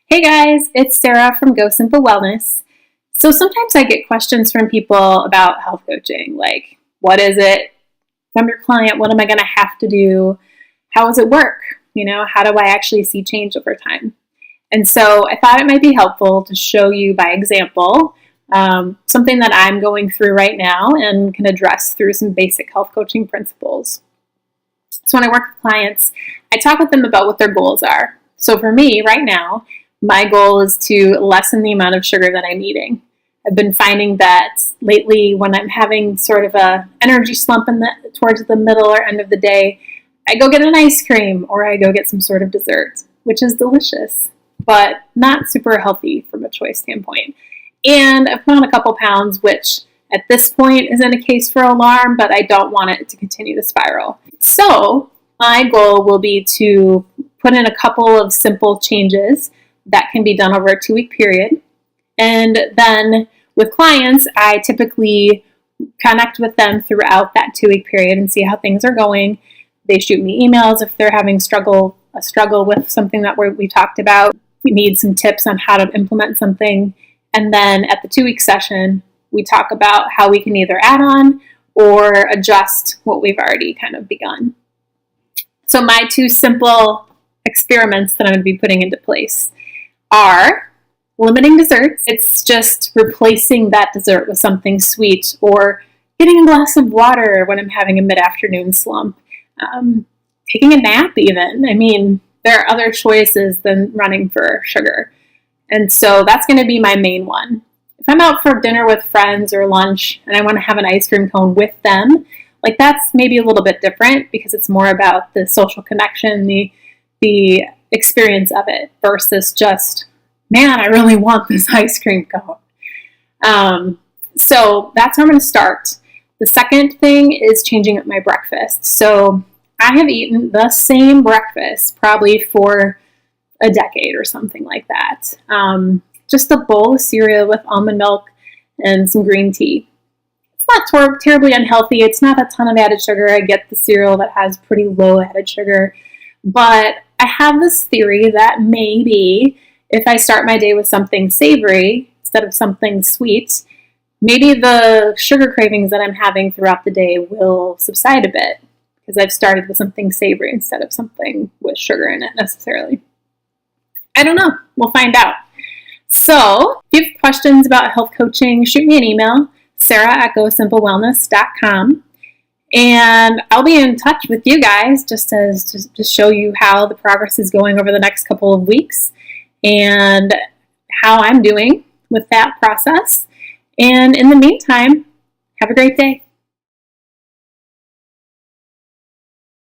Hey guys, it's Sarah from Go Simple Wellness. So sometimes I get questions from people about health coaching, like, what is it? If I'm your client, what am I going to have to do? How does it work? How do I actually see change over time? And so I thought it might be helpful to show you by example something that I'm going through right now and can address through some basic health coaching principles. So when I work with clients, I talk with them about what their goals are. So for me right now, my goal is to lessen the amount of sugar that I'm eating. I've been finding that lately when I'm having sort of a energy slump towards the middle or end of the day, I go get an ice cream or I go get some sort of dessert, which is delicious, but not super healthy from a choice standpoint. And I've put on a couple pounds, which at this point isn't a case for alarm, but I don't want it to continue to spiral. So my goal will be to put in a couple of simple changes that can be done over a 2-week period. And then with clients, I typically connect with them throughout that 2-week period and see how things are going. They shoot me emails if they're having a struggle with something that we talked about. We need some tips on how to implement something. And then at the 2-week session, we talk about how we can either add on or adjust what we've already kind of begun. So my 2 simple experiments that I'm going to be putting into place are limiting desserts. It's just replacing that dessert with something sweet or getting a glass of water when I'm having a mid-afternoon slump. Taking a nap even. I mean, there are other choices than running for sugar. And so that's going to be my main one. If I'm out for dinner with friends or lunch and I want to have an ice cream cone with them, like that's maybe a little bit different because it's more about the social connection, the experience of it versus just, man, I really want this ice cream cone. So that's where I'm going to start. The second thing is changing up my breakfast. So I have eaten the same breakfast probably for a decade or something like that. Just a bowl of cereal with almond milk and some green tea. It's not terribly unhealthy. It's not a ton of added sugar. I get the cereal that has pretty low added sugar. But I have this theory that maybe if I start my day with something savory instead of something sweet, maybe the sugar cravings that I'm having throughout the day will subside a bit because I've started with something savory instead of something with sugar in it necessarily. I don't know. We'll find out. So if you have questions about health coaching, shoot me an email, sarah@gosimplewellness.com. And I'll be in touch with you guys just to show you how the progress is going over the next couple of weeks and how I'm doing with that process. And in the meantime, have a great day.